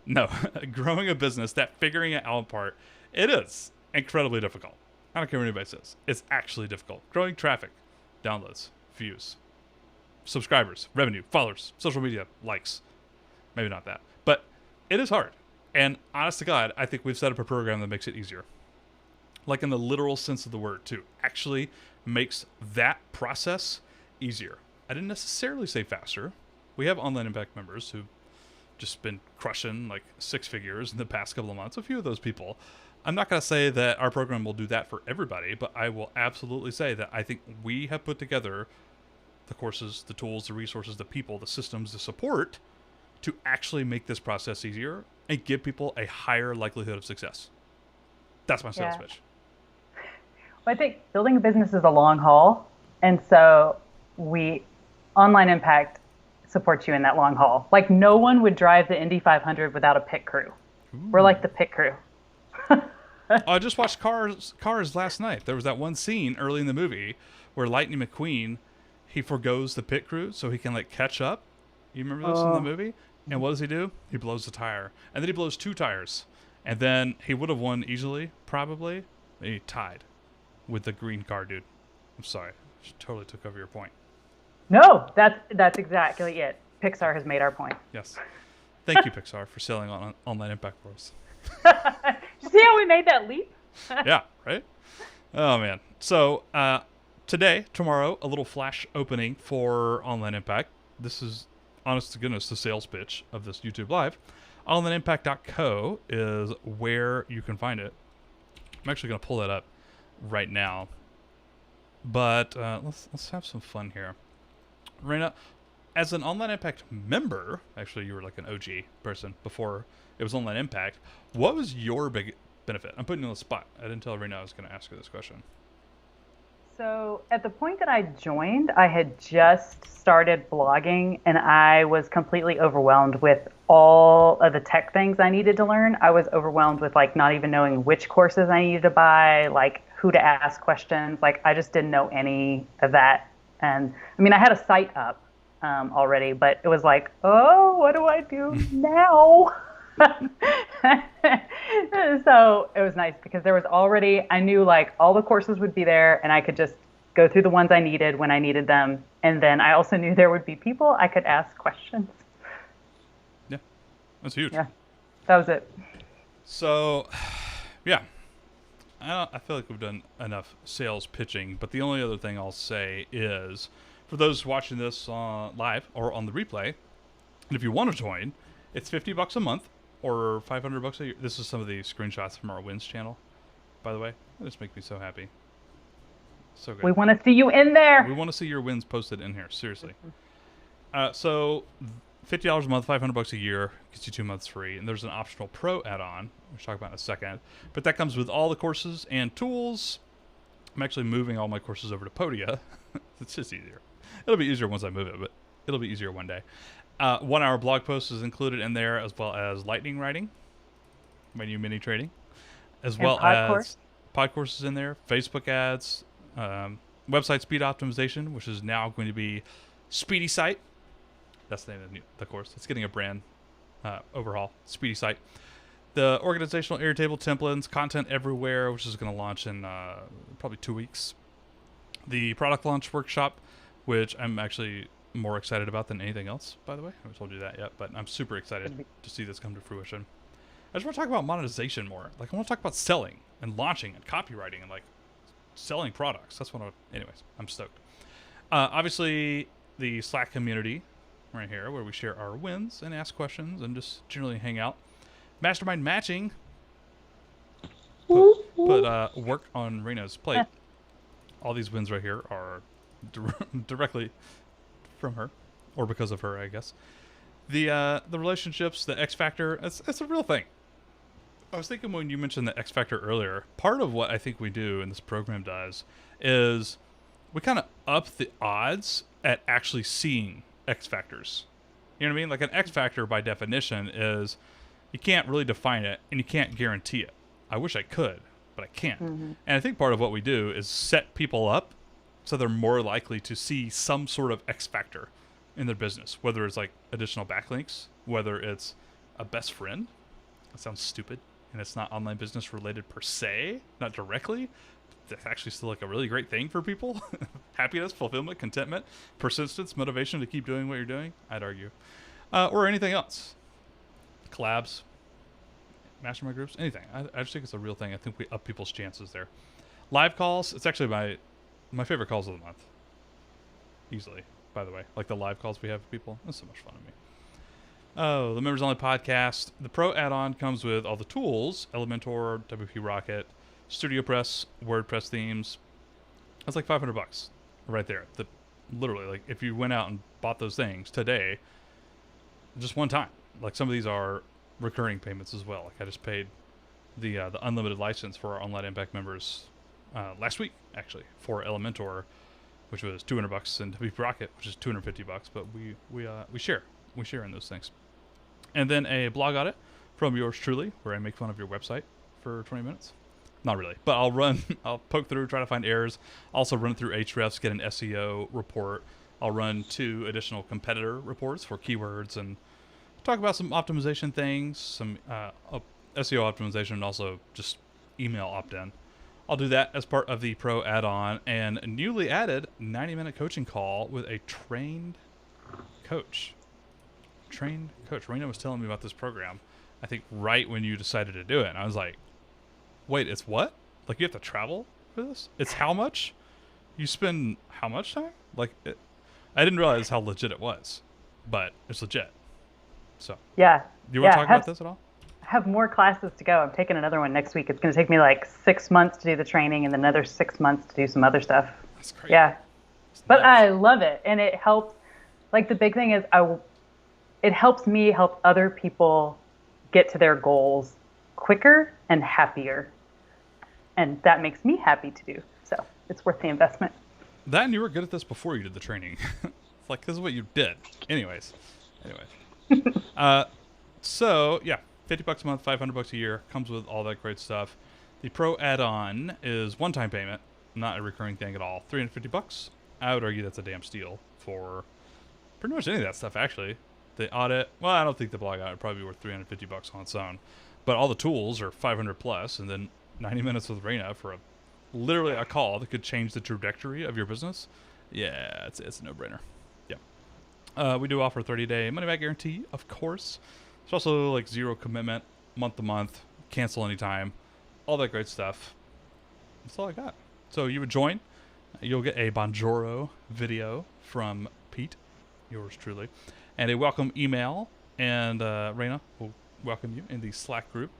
No, growing a business, that figuring it out part, it is incredibly difficult. I don't care what anybody says. It's actually difficult. Growing traffic, downloads, views, subscribers, revenue, followers, social media, likes. Maybe not that. But it is hard. And honest to God, I think we've set up a program that makes it easier. Like in the literal sense of the word, too. Actually makes that process easier. I didn't necessarily say faster. We have Online Impact members who've just been crushing like 6 figures in the past couple of months. A few of those people. I'm not going to say that our program will do that for everybody, but I will absolutely say that I think we have put together the courses, the tools, the resources, the people, the systems, the support to actually make this process easier and give people a higher likelihood of success. That's my sales pitch. Well, I think building a business is a long haul. And so Online Impact supports you in that long haul. Like no one would drive the Indy 500 without a pit crew. Ooh. We're like the pit crew. I just watched Cars last night. There was that one scene early in the movie where Lightning McQueen, he forgoes the pit crew so he can like catch up. You remember this in the movie? And what does he do? He blows the tire, and then he blows 2 tires, and then he would have won easily, probably. He tied with the green car dude. I'm sorry, she totally took over your point. No, that's exactly it. Pixar has made our point. Yes, thank you, Pixar, for selling on Online Impact for us. Did you see how we made that leap? Yeah, right? Oh, man. So, today, tomorrow, a little flash opening for Online Impact. This is, honest to goodness, the sales pitch of this YouTube Live. OnlineImpact.co is where you can find it. I'm actually going to pull that up right now. But let's have some fun here. Raina, as an Online Impact member, actually you were like an OG person before it was Online Impact, what was your big benefit? I'm putting you on the spot. I didn't tell Raina I was going to ask her this question. So at the point that I joined, I had just started blogging, and I was completely overwhelmed with all of the tech things I needed to learn. I was overwhelmed with like not even knowing which courses I needed to buy, like who to ask questions. Like I just didn't know any of that. And I mean, I had a site up already, but it was like, oh, what do I do now? So it was nice because there was already, I knew like all the courses would be there, and I could just go through the ones I needed when I needed them. And then I also knew there would be people I could ask questions. Yeah, that's huge. Yeah, that was it. So, yeah, I feel like we've done enough sales pitching, but the only other thing I'll say is for those watching this live or on the replay, and if you want to join, it's $50 a month or $500 a year. This is some of the screenshots from our wins channel, by the way. That just makes me so happy. So good. We want to see you in there. We want to see your wins posted in here, seriously. So $50 a month, $500 a year gets you 2 months free, and there's an optional pro add-on, which we'll talk about in a second. But that comes with all the courses and tools. I'm actually moving all my courses over to Podia. It's just easier. It'll be easier once I move it, but it'll be easier one day. 1 hour blog post is included in there, as well as lightning writing, my new mini trading, as well as pod courses in there, Facebook ads, website speed optimization, which is now going to be Speedy Site. That's the name of the course. It's getting a brand overhaul, Speedy Site. The organizational Airtable templates, content everywhere, which is going to launch in probably 2 weeks. The product launch workshop, which I'm actually more excited about than anything else, by the way. I haven't told you that yet, but I'm super excited to see this come to fruition. I just want to talk about monetization more. Like, I want to talk about selling and launching and copywriting and, like, selling products. That's what anyways, I'm stoked. Obviously, the Slack community right here, where we share our wins and ask questions and just generally hang out. Mastermind matching. Put work on Raina's plate. All these wins right here are directly from her, or because of her, I guess. The relationships, the X Factor, it's a real thing. I was thinking when you mentioned the X Factor earlier, part of what I think we do and this program does is we kind of up the odds at actually seeing X Factors. You know what I mean? Like an X Factor by definition is you can't really define it and you can't guarantee it. I wish I could, but I can't. Mm-hmm. And I think part of what we do is set people up so they're more likely to see some sort of X factor in their business, whether it's like additional backlinks, whether it's a best friend. That sounds stupid, and it's not online business related per se, not directly. That's actually still like a really great thing for people. Happiness, fulfillment, contentment, persistence, motivation to keep doing what you're doing, I'd argue. Or anything else. Collabs, mastermind groups, anything. I just think it's a real thing. I think we up people's chances there. Live calls, it's actually my favorite calls of the month. Easily, by the way. Like the live calls we have with people. That's so much fun to me. Oh, the Members Only podcast. The Pro add-on comes with all the tools. Elementor, WP Rocket, StudioPress, WordPress themes. That's like $500 right there. Literally, like if you went out and bought those things today, just one time. Like some of these are recurring payments as well. Like I just paid the unlimited license for our Online Impact members last week, actually, for Elementor, which was $200, and WP Rocket, which is $250. But we share in those things. And then a blog audit from yours truly, where I make fun of your website for 20 minutes. Not really, but I'll poke through, try to find errors. Also run it through Ahrefs, get an SEO report, I'll run 2 additional competitor reports for keywords and talk about some optimization things, some SEO optimization, and also just email opt-in. I'll do that as part of the Pro add-on and a newly added 90-minute coaching call with a trained coach. Rena was telling me about this program, I think right when you decided to do it. And I was like, wait, it's what? Like, you have to travel for this? It's how much? You spend how much time? I didn't realize how legit it was, but it's legit. So, Yeah. do you want to talk about this at all? I have more classes to go. I'm taking another one next week. It's going to take me like 6 months to do the training and then another 6 months to do some other stuff. That's great. Yeah. But I love it. And it helps. Like, the big thing is it helps me help other people get to their goals quicker and happier. And that makes me happy to do. So it's worth the investment. That, and you were good at this before you did the training. It's like, this is what you did. Anyways. So yeah, $50 a month, $500 a year, comes with all that great stuff. The Pro add-on is one-time payment, not a recurring thing at all. $350. I would argue that's a damn steal for pretty much any of that stuff, actually. The audit, well, I don't think the blog audit would probably be worth $350 on its own, but all the tools are 500 plus, and then 90 minutes with Rena for literally a call that could change the trajectory of your business. Yeah, it's a no-brainer. Yeah. We do offer a 30-day money-back guarantee, of course. It's also like 0 commitment, month to month, cancel anytime, all that great stuff. That's all I got. So you would join. You'll get a Bonjoro video from Pete, yours truly, and a welcome email. And Rena will welcome you in the Slack group.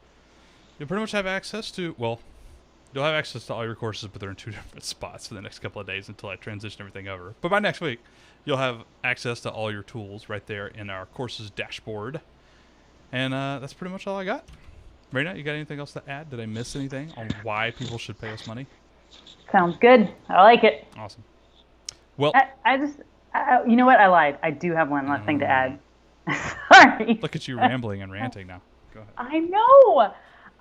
You'll pretty much have access to, well, you'll have access to all your courses, but they're in 2 different spots for the next couple of days until I transition everything over. But by next week, you'll have access to all your tools right there in our courses dashboard. And that's pretty much all I got. Rena, you got anything else to add? Did I miss anything on why people should pay us money? Sounds good. I like it. Awesome. Well, you know what? I lied. I do have one last thing to add. Sorry. Look at you rambling and ranting now. Go ahead. I know.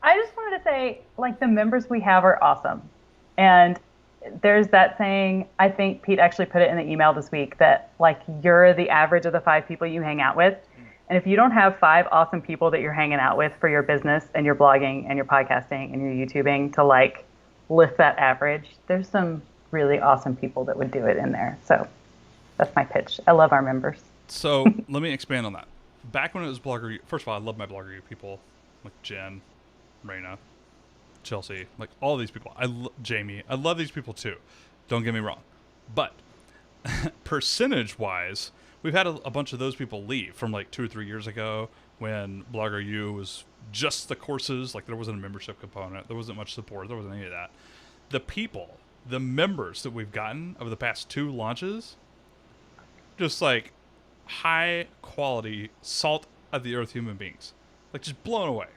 I just wanted to say, like, the members we have are awesome. And there's that saying, I think Pete actually put it in the email this week, that, like, you're the average of the 5 people you hang out with. And if you don't have 5 awesome people that you're hanging out with for your business and your blogging and your podcasting and your YouTubing to, like, lift that average, there's some really awesome people that would do it in there. So that's my pitch. I love our members. So let me expand on that. Back when it was Blogger, first of all, I love my Blogger people, like Jen, Rena, Chelsea, like all these people. Jamie, I love these people too. Don't get me wrong. But percentage-wise, we've had a bunch of those people leave from like 2 or 3 years ago when Blogger U was just the courses. Like, there wasn't a membership component. There wasn't much support. There wasn't any of that. The members that we've gotten over the past 2 launches, just like high quality, salt of the earth human beings. Like, just blown away.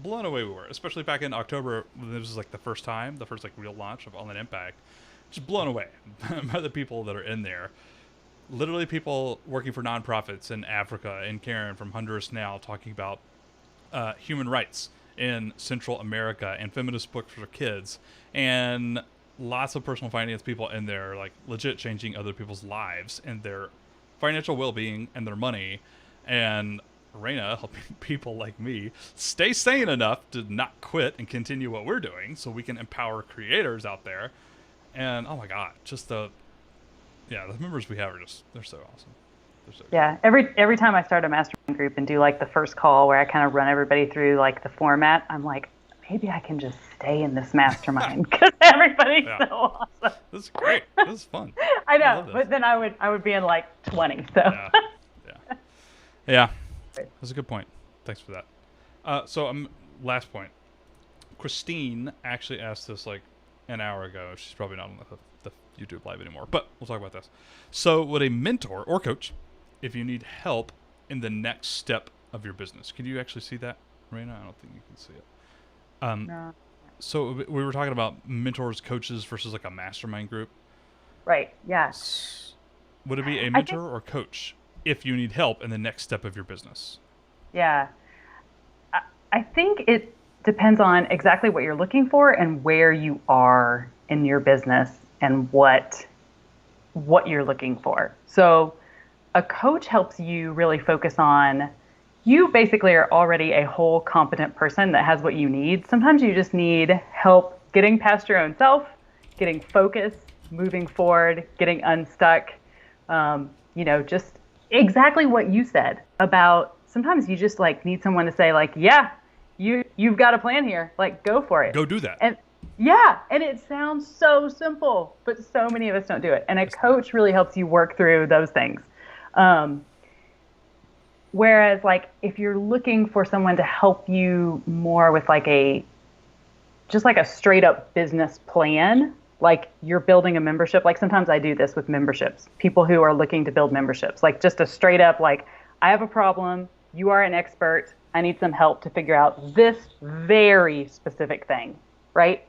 Blown away we were. Especially back in October, when this was like the first like real launch of Online Impact. Just blown away by the people that are in there. Literally people working for nonprofits in Africa, and Karen from Honduras Now talking about human rights in Central America and feminist books for kids, and lots of personal finance people in there, like legit changing other people's lives and their financial well-being and their money. And Rena helping people like me stay sane enough to not quit and continue what we're doing so we can empower creators out there. And oh my God, just the members we have are they're so awesome. Yeah, every time I start a mastermind group and do like the first call where I kind of run everybody through like the format, I'm like, maybe I can just stay in this mastermind because everybody's so awesome. This is great. This is fun. I know, but then I would be in like 20. So yeah. That's a good point. Thanks for that. So last point. Christine actually asked this like an hour ago. She's probably not on the YouTube live anymore, but we'll talk about this. So would a mentor or coach, if you need help in the next step of your business, can you actually see that, Raina? I don't think you can see it. No. So we were talking about mentors, coaches versus like a mastermind group. Right. Yeah. Would it be a mentor or coach if you need help in the next step of your business? Yeah. I think it depends on exactly what you're looking for and where you are in your business and what what you're looking for. So a coach helps you really focus on, you basically are already a whole competent person that has what you need. Sometimes you just need help getting past your own self, getting focused, moving forward, getting unstuck. Just exactly what you said about sometimes you just like need someone to say like, yeah, you've got a plan here, like go for it. Go do that. And yeah, and it sounds so simple, but so many of us don't do it. And a coach really helps you work through those things. Whereas like if you're looking for someone to help you more with like just like a straight up business plan, like you're building a membership, like sometimes I do this with memberships, people who are looking to build memberships, like just a straight up, like I have a problem, you are an expert, I need some help to figure out this very specific thing, right?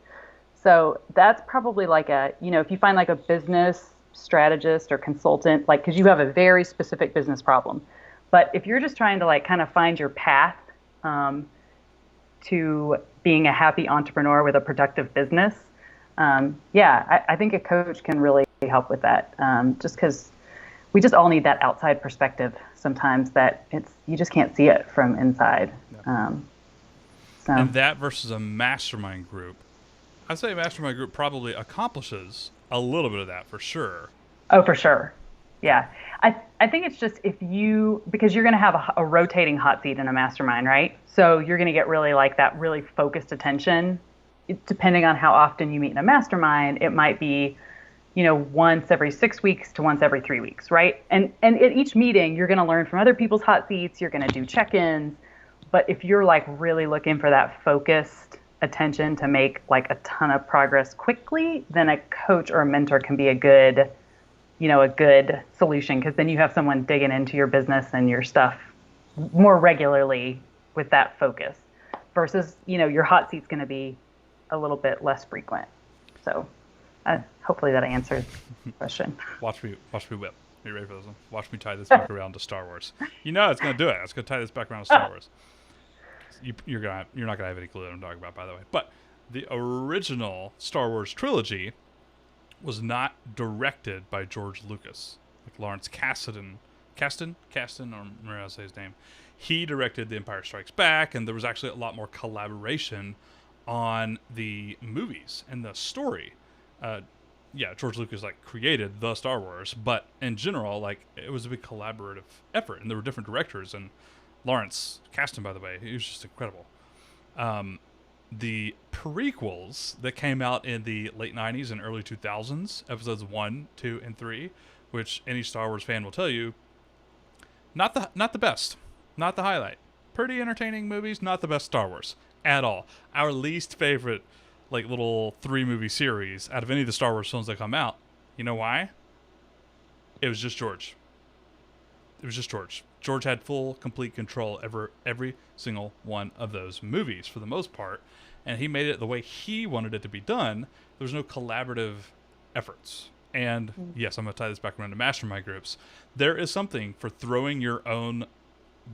So that's probably like if you find like a business strategist or consultant, like, because you have a very specific business problem. But if you're just trying to like kind of find your path to being a happy entrepreneur with a productive business, I think a coach can really help with that. Just because we just all need that outside perspective sometimes that you just can't see it from inside. No. And that versus a mastermind group, I'd say a mastermind group probably accomplishes a little bit of that for sure. Oh, for sure. Yeah. I think it's just because you're going to have a rotating hot seat in a mastermind, right? So you're going to get really like that really focused attention. Depending on how often you meet in a mastermind, it might be, once every 6 weeks to once every 3 weeks, right? And at each meeting, you're going to learn from other people's hot seats. You're going to do check-ins. But if you're like really looking for that focused attention to make like a ton of progress quickly, then a coach or a mentor can be a good solution, because then you have someone digging into your business and your stuff more regularly with that focus versus, your hot seat's going to be a little bit less frequent. So hopefully that answers the question. Watch me whip. Are you ready for this one? Watch me tie this back around to Star Wars. It's going to do it. It's going to tie this back around to Star Wars. You're not going to have any clue what I'm talking about, by the way. But the original Star Wars trilogy was not directed by George Lucas. Like Lawrence Kasdan, or remember how to say his name. He directed The Empire Strikes Back, and there was actually a lot more collaboration on the movies and the story. George Lucas like created the Star Wars, but in general, like it was a big collaborative effort, and there were different directors. And Lawrence Kasdan, by the way, he was just incredible. The prequels that came out in the late 90s and early 2000s, episodes 1, 2, and 3, which any Star Wars fan will tell you, not the best, not the highlight. Pretty entertaining movies, not the best Star Wars at all. Our least favorite, like little 3-movie series out of any of the Star Wars films that come out. You know why? It was just George. George had full, complete control over every single one of those movies for the most part, and he made it the way he wanted it to be done. There's no collaborative efforts. And yes, I'm going to tie this back around to mastermind groups. There is something for throwing your own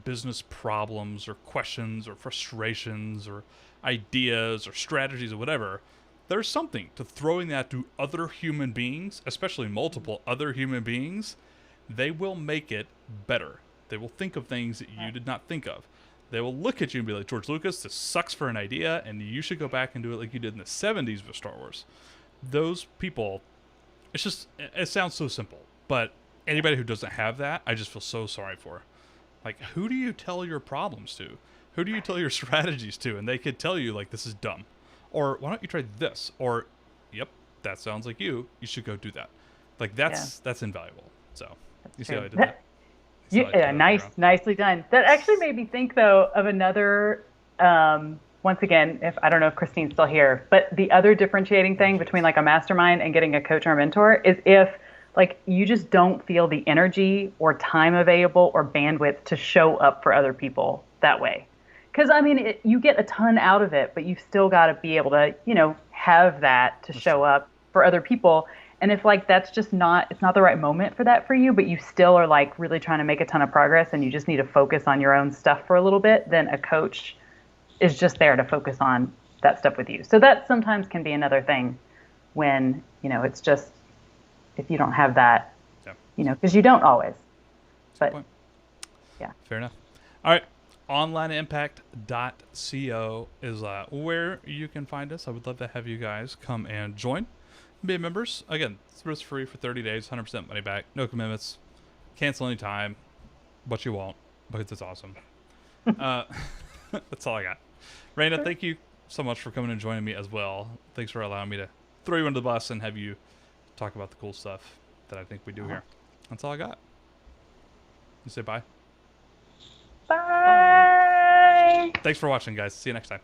business problems or questions or frustrations or ideas or strategies or whatever. There's something to throwing that to other human beings, especially multiple other human beings. They will make it better. They will think of things that you did not think of. They will look at you and be like, George Lucas, this sucks for an idea, and you should go back and do it like you did in the 70s with Star Wars. Those people, it sounds so simple, but anybody who doesn't have that, I just feel so sorry for. Like, who do you tell your problems to? Who do you tell your strategies to? And they could tell you, like, this is dumb. Or, why don't you try this? Or, yep, that sounds like you. You should go do that. Like, that's invaluable. So, you see how I did that? Yeah, nicely done. That actually made me think, though, of another, once again, I don't know if Christine's still here, but the other differentiating thing between like a mastermind and getting a coach or a mentor is if like you just don't feel the energy or time available or bandwidth to show up for other people that way. Because I mean, you get a ton out of it, but you've still got to be able to, have that to show up for other people. And if like that's just it's not the right moment for that for you, but you still are like really trying to make a ton of progress and you just need to focus on your own stuff for a little bit, then a coach is just there to focus on that stuff with you. So that sometimes can be another thing when, it's just if you don't have that, Yeah. because you don't always. Good But point. yeah. Fair enough. All right. Onlineimpact.co is where you can find us. I would love to have you guys come and join. Be members. Again, it's risk free for 30 days, 100% money back, no commitments. Cancel anytime, but you won't because it's awesome. That's all I got. Raina, thank you so much for coming and joining me as well. Thanks for allowing me to throw you under the bus and have you talk about the cool stuff that I think we do here. That's all I got. You say bye. Bye. Thanks for watching, guys. See you next time.